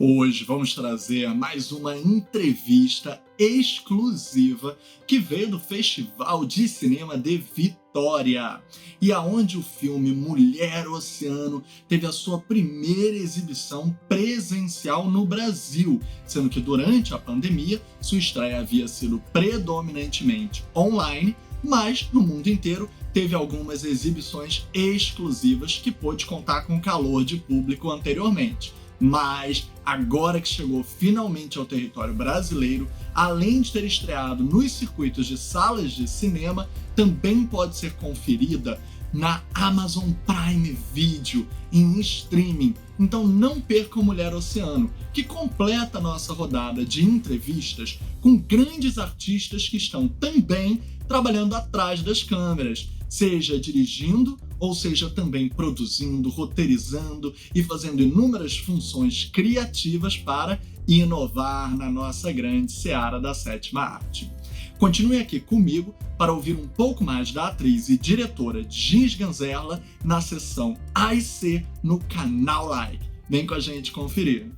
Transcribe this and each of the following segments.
Hoje vamos trazer mais uma entrevista exclusiva que veio do Festival de Cinema de Vitória e aonde o filme Mulher Oceano teve a sua primeira exibição presencial no Brasil, sendo que durante a pandemia sua estreia havia sido predominantemente online, mas no mundo inteiro teve algumas exibições exclusivas que pôde contar com calor de público anteriormente. Mas, agora que chegou finalmente ao território brasileiro, além de ter estreado nos circuitos de salas de cinema, também pode ser conferida na Amazon Prime Video, em streaming. Então não perca o Mulher Oceano, que completa a nossa rodada de entrevistas com grandes artistas que estão também trabalhando atrás das câmeras, seja dirigindo ou seja também produzindo, roteirizando e fazendo inúmeras funções criativas para inovar na nossa grande seara da sétima arte. Continue aqui comigo para ouvir um pouco mais da atriz e diretora Jeans Ganzerla na sessão AIC no canal Like. Vem com a gente conferir.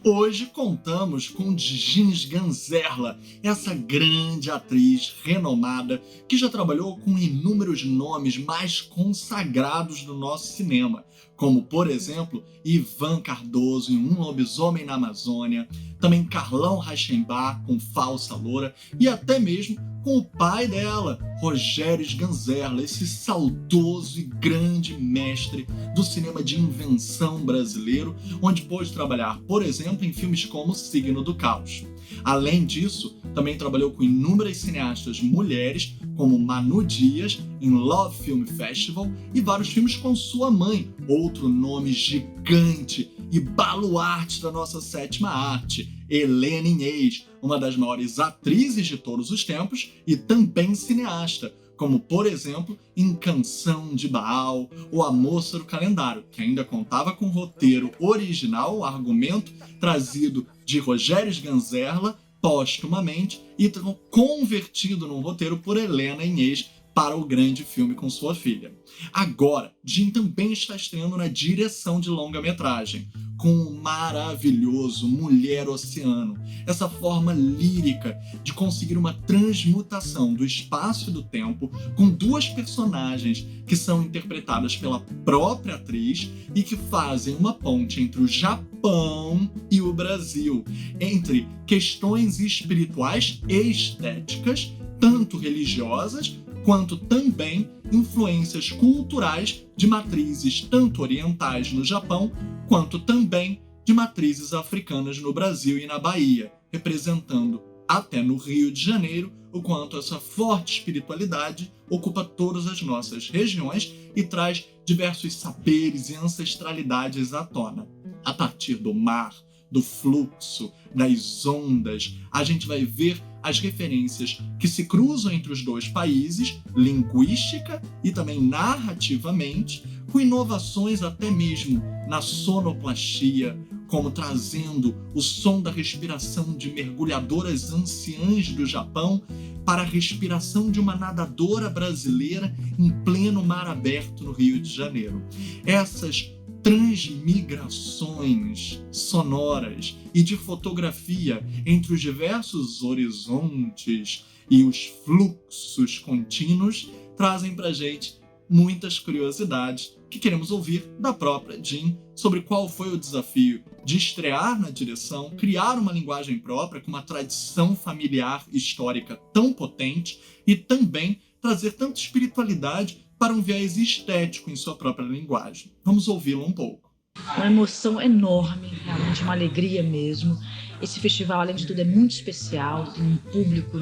Hoje contamos com Jeans Ganzerla, essa grande atriz renomada que já trabalhou com inúmeros nomes mais consagrados do nosso cinema, como, por exemplo, Ivan Cardoso em Um Lobisomem na Amazônia, também Carlão Reichenbach com Falsa Loura e até mesmo com o pai dela, Rogério Ganzerla, esse saudoso e grande mestre do cinema de invenção brasileiro, onde pôde trabalhar, por exemplo, em filmes como Signo do Caos. Além disso, também trabalhou com inúmeras cineastas mulheres, como Manu Dias, em Love Film Festival, e vários filmes com sua mãe, outro nome gigante e baluarte da nossa sétima arte, Helena Inês, uma das maiores atrizes de todos os tempos e também cineasta, como, por exemplo, em Canção de Baal ou A Moça do Calendário, que ainda contava com roteiro original, o argumento trazido de Rogério Ganzerla póstumamente e convertido num roteiro por Helena Inês para o grande filme com sua filha. Agora, Jean também está estreando na direção de longa-metragem, com o maravilhoso Mulher Oceano, essa forma lírica de conseguir uma transmutação do espaço e do tempo com duas personagens que são interpretadas pela própria atriz e que fazem uma ponte entre o Japão e o Brasil, entre questões espirituais e estéticas, tanto religiosas quanto também influências culturais de matrizes tanto orientais no Japão, quanto também de matrizes africanas no Brasil e na Bahia, representando até no Rio de Janeiro o quanto essa forte espiritualidade ocupa todas as nossas regiões e traz diversos saberes e ancestralidades à tona. A partir do mar, do fluxo, das ondas, a gente vai ver as referências que se cruzam entre os dois países, linguística e também narrativamente, com inovações até mesmo na sonoplastia, como trazendo o som da respiração de mergulhadoras anciãs do Japão para a respiração de uma nadadora brasileira em pleno mar aberto no Rio de Janeiro. Essas transmigrações sonoras e de fotografia entre os diversos horizontes e os fluxos contínuos trazem pra gente muitas curiosidades que queremos ouvir da própria Jean sobre qual foi o desafio de estrear na direção, criar uma linguagem própria com uma tradição familiar histórica tão potente e também trazer tanta espiritualidade para um viés estético em sua própria linguagem. Vamos ouvi-la um pouco. Uma emoção enorme, realmente uma alegria mesmo. Esse festival, além de tudo, é muito especial, tem um público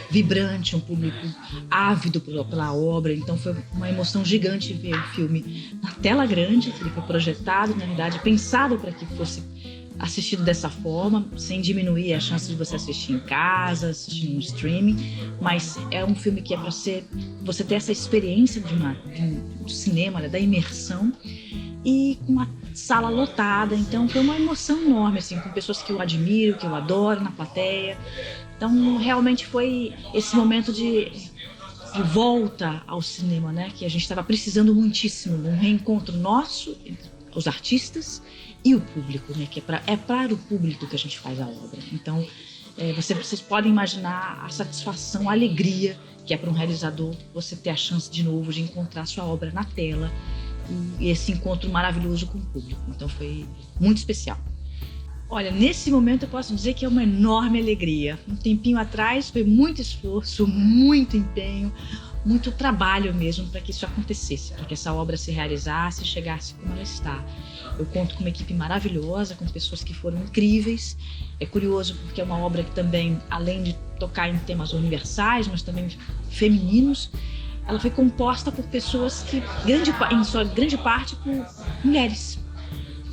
vibrante, um público ávido pela obra, então foi uma emoção gigante ver o filme na tela grande, que ele foi projetado, na verdade, pensado para que fosse assistido dessa forma, sem diminuir a chance de você assistir em casa, assistir no streaming, mas é um filme que é para você ter essa experiência de cinema, da imersão, e com uma sala lotada, então foi uma emoção enorme, assim, com pessoas que eu admiro, que eu adoro na plateia. Então, realmente foi esse momento de volta ao cinema, né? Que a gente estava precisando muitíssimo, um reencontro nosso, os artistas e o público, né? Que é para o público que a gente faz a obra. Então, vocês podem imaginar a satisfação, a alegria que é para um realizador você ter a chance de novo de encontrar sua obra na tela e esse encontro maravilhoso com o público. Então, foi muito especial. Olha, nesse momento eu posso dizer que é uma enorme alegria. Um tempinho atrás foi muito esforço, muito empenho, muito trabalho mesmo para que isso acontecesse, para que essa obra se realizasse e chegasse como ela está. Eu conto com uma equipe maravilhosa, com pessoas que foram incríveis. É curioso porque é uma obra que também, além de tocar em temas universais, mas também femininos, ela foi composta por pessoas que, em sua grande parte, por mulheres.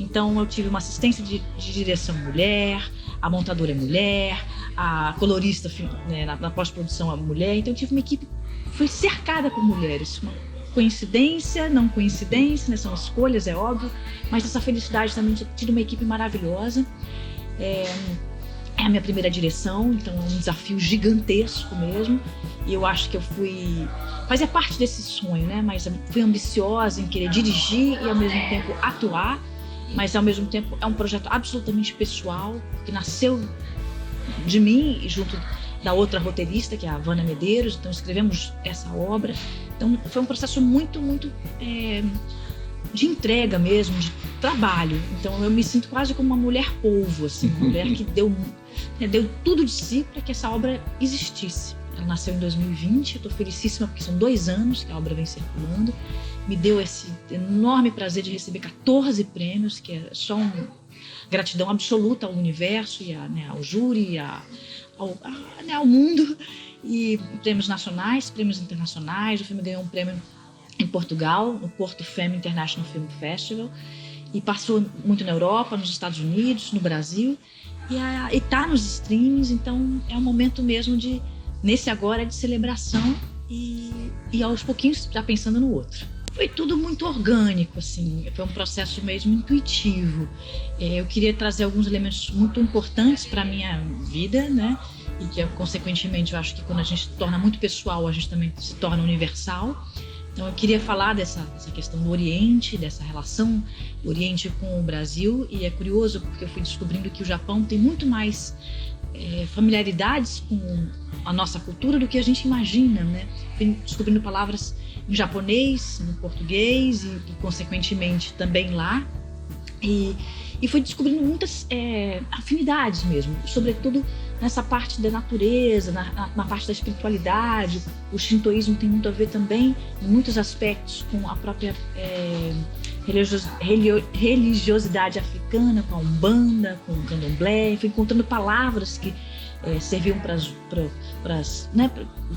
Então eu tive uma assistência de direção mulher, a montadora é mulher, a colorista, né, na pós-produção é mulher. Então eu tive uma equipe que foi cercada por mulheres. Uma coincidência, não coincidência, né, são escolhas, é óbvio, mas essa felicidade também de ter tido uma equipe maravilhosa. É a minha primeira direção, então é um desafio gigantesco mesmo. E eu acho que eu fazia parte desse sonho, né? Mas fui ambiciosa em querer dirigir e ao mesmo tempo atuar. Mas ao mesmo tempo é um projeto absolutamente pessoal, que nasceu de mim e junto da outra roteirista, que é a Vânia Medeiros. Então escrevemos essa obra. Então foi um processo muito de entrega mesmo, de trabalho. Então eu me sinto quase como uma mulher polvo, assim, uma mulher que deu tudo de si para que essa obra existisse. Ela nasceu em 2020, eu estou felicíssima porque são 2 anos que a obra vem circulando. Me deu esse enorme prazer de receber 14 prêmios, que é só uma gratidão absoluta ao universo, e ao júri, ao mundo. E prêmios nacionais, prêmios internacionais. O filme ganhou um prêmio em Portugal, no Porto Femme International Film Festival. E passou muito na Europa, nos Estados Unidos, no Brasil. E está nos streamings, então é um momento mesmo nesse agora, de celebração e aos pouquinhos já pensando no outro. Foi tudo muito orgânico, assim, foi um processo mesmo intuitivo. Eu queria trazer alguns elementos muito importantes para a minha vida, né? E que, consequentemente, eu acho que quando a gente se torna muito pessoal, a gente também se torna universal. Então, eu queria falar dessa questão do Oriente, dessa relação do Oriente com o Brasil. E é curioso porque eu fui descobrindo que o Japão tem muito mais familiaridades com a nossa cultura do que a gente imagina, né? Fui descobrindo palavras em japonês, no português e consequentemente também lá. E fui descobrindo muitas afinidades mesmo, sobretudo nessa parte da natureza, na parte da espiritualidade. O shintoísmo tem muito a ver também, em muitos aspectos, com a própria religiosidade africana, com a Umbanda, com o Candomblé. Fui encontrando palavras que serviam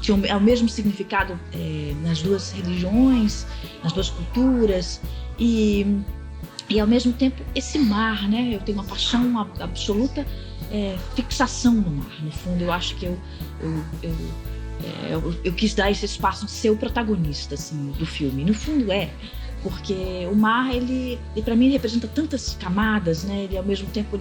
tinham o mesmo significado nas duas religiões, nas duas culturas. E ao mesmo tempo esse mar, né? Eu tenho uma paixão, uma absoluta fixação no mar. No fundo, eu acho que eu quis dar esse espaço de ser o protagonista, assim, do filme. No fundo porque o mar, ele para mim representa tantas camadas, né? Ele ao mesmo tempo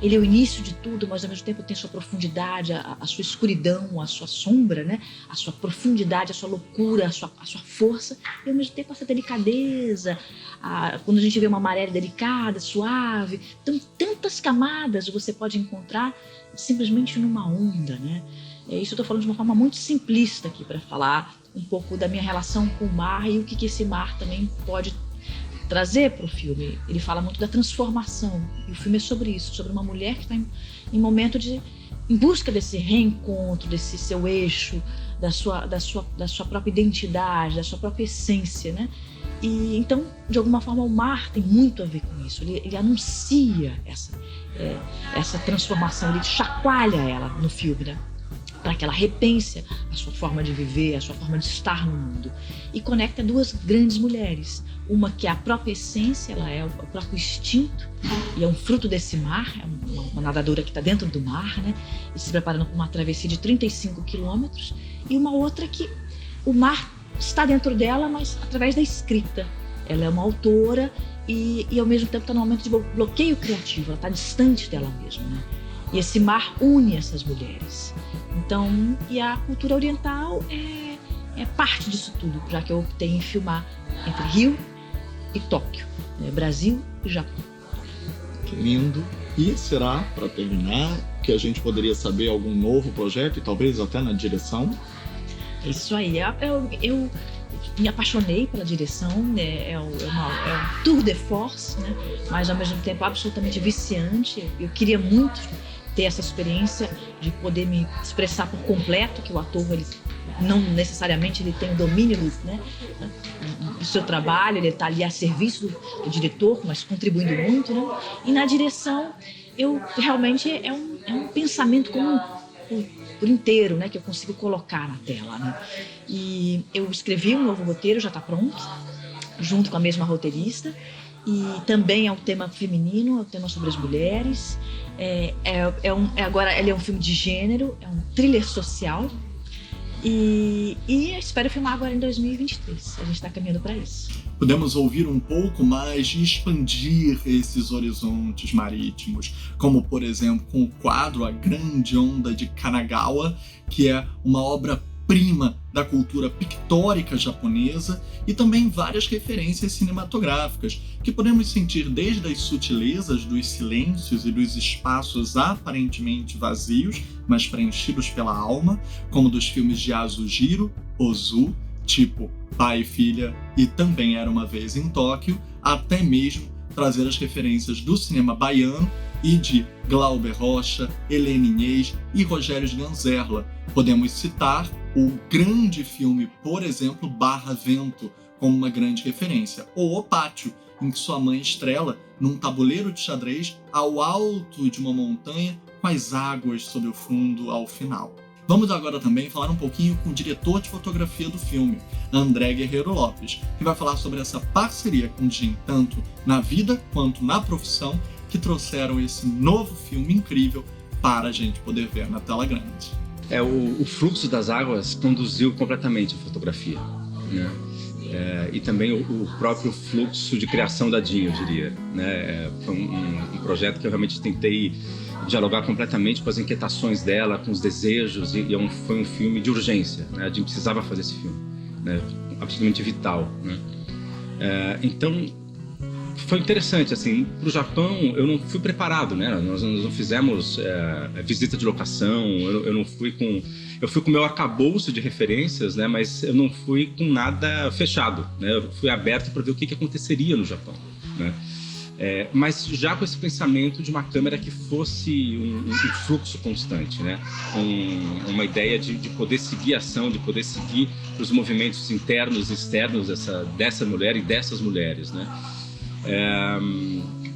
ele é o início de tudo, mas ao mesmo tempo tem a sua profundidade, a sua escuridão, a sua sombra, né? A sua profundidade, a sua loucura, a sua força, e ao mesmo tempo essa delicadeza. Quando a gente vê uma maré delicada, suave, então tantas camadas você pode encontrar simplesmente numa onda, né? Isso eu estou falando de uma forma muito simplista aqui para falar um pouco da minha relação com o mar e o que esse mar também pode trazer para o filme. Ele fala muito da transformação, e o filme é sobre isso, sobre uma mulher que está em momento em busca desse reencontro, desse seu eixo, da sua própria identidade, da sua própria essência, né? E então, de alguma forma, o mar tem muito a ver com isso. Ele anuncia essa transformação, ele chacoalha ela no filme, né? Para que ela repense a sua forma de viver, a sua forma de estar no mundo. E conecta 2 grandes mulheres. Uma que é a própria essência, ela é o próprio instinto, e é um fruto desse mar, é uma nadadora que está dentro do mar, né? E se preparando para uma travessia de 35 quilômetros. E uma outra que o mar está dentro dela, mas através da escrita. Ela é uma autora e ao mesmo tempo está num momento de bloqueio criativo, ela está distante dela mesma, né? E esse mar une essas mulheres. Então, e a cultura oriental é parte disso tudo, já que eu optei em filmar entre Rio e Tóquio, né? Brasil e Japão. Que lindo! E será, para terminar, que a gente poderia saber algum novo projeto e talvez até na direção? Isso aí, eu me apaixonei pela direção, né? É um tour de force, né? Mas ao mesmo tempo absolutamente viciante. Eu queria muito ter essa experiência de poder me expressar por completo, que o ator ele não necessariamente ele tem o domínio, né, do seu trabalho, ele está ali a serviço do diretor, mas contribuindo muito, né? E na direção, eu realmente é um pensamento como por inteiro, né, que eu consigo colocar na tela, né? E eu escrevi um novo roteiro, já está pronto, junto com a mesma roteirista, e também é um tema feminino, é um tema sobre as mulheres. Agora ele é um filme de gênero, é um thriller social. E espero filmar agora em 2023. A gente está caminhando para isso. Podemos ouvir um pouco mais e expandir esses horizontes marítimos, como, por exemplo, com o quadro A Grande Onda de Kanagawa, que é uma obra-prima da cultura pictórica japonesa, e também várias referências cinematográficas, que podemos sentir desde as sutilezas dos silêncios e dos espaços aparentemente vazios, mas preenchidos pela alma, como dos filmes de Yasujiro Ozu, tipo Pai e Filha e Também Era Uma Vez em Tóquio, até mesmo trazer as referências do cinema baiano e de Glauber Rocha, Helene Inês e Rogério Ganzerla. Podemos citar o grande filme, por exemplo, Barra Vento, como uma grande referência, ou O Pátio, em que sua mãe estrela num tabuleiro de xadrez ao alto de uma montanha com as águas sob o fundo ao final. Vamos agora também falar um pouquinho com o diretor de fotografia do filme, André Guerreiro Lopes, que vai falar sobre essa parceria com o Jim, tanto na vida quanto na profissão, que trouxeram esse novo filme incrível para a gente poder ver na tela grande. O fluxo das águas conduziu completamente a fotografia, né? E também o próprio fluxo de criação da Jean, eu diria, né? Foi um projeto que eu realmente tentei dialogar completamente com as inquietações dela, com os desejos, e foi um filme de urgência, né? A Jean precisava fazer esse filme, né? Absolutamente vital, né? Então foi interessante, assim, para o Japão eu não fui preparado, né? Nós não fizemos visita de locação, eu fui com o meu arcabouço de referências, né? Mas eu não fui com nada fechado, né? Eu fui aberto para ver o que aconteceria no Japão, né? Mas já com esse pensamento de uma câmera que fosse um fluxo constante, né? Uma ideia de poder seguir a ação, de poder seguir os movimentos internos e externos dessa mulher e dessas mulheres, né?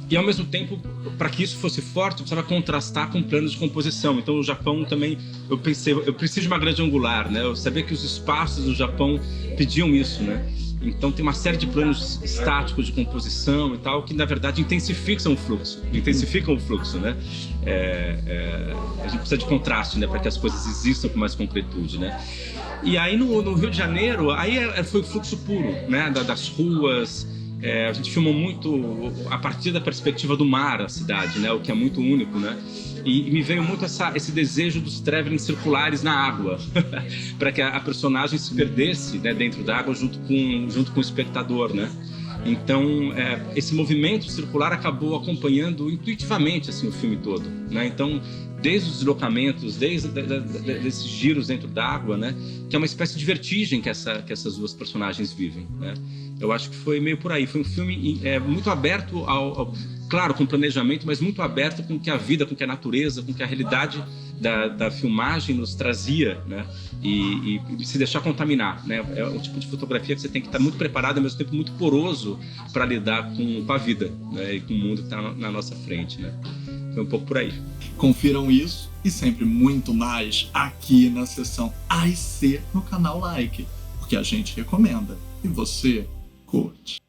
E ao mesmo tempo, para que isso fosse forte, eu precisava contrastar com planos de composição. Então o Japão também, eu pensei, eu preciso de uma grande angular, né? Eu sabia que os espaços do Japão pediam isso, né? Então tem uma série de planos estáticos de composição e tal, que na verdade intensificam o fluxo, né? A gente precisa de contraste, né? Para que as coisas existam com mais concretude, né? E aí no Rio de Janeiro, aí foi o fluxo puro, né? Das ruas. A gente filmou muito a partir da perspectiva do mar, a cidade, né? O que é muito único, né? E me veio muito esse desejo dos travelling circulares na água, para que a personagem se perdesse, né, dentro da água junto com o espectador, né? Então, esse movimento circular acabou acompanhando intuitivamente assim, o filme todo, né? Então, desde os deslocamentos, desde desses giros dentro d'água, né? Que é uma espécie de vertigem que essas duas personagens vivem, né? Eu acho que foi meio por aí. Foi um filme muito aberto claro, com planejamento, mas muito aberto com que a vida, com que a natureza, com que a realidade da filmagem nos trazia, né? E se deixar contaminar, né? É um tipo de fotografia que você tem que estar muito preparado, ao mesmo tempo muito poroso para lidar com a vida, né? E com o mundo que está na nossa frente, né? Foi um pouco por aí. Confiram isso e sempre muito mais aqui na seção A e C no canal Like, porque a gente recomenda e você curte.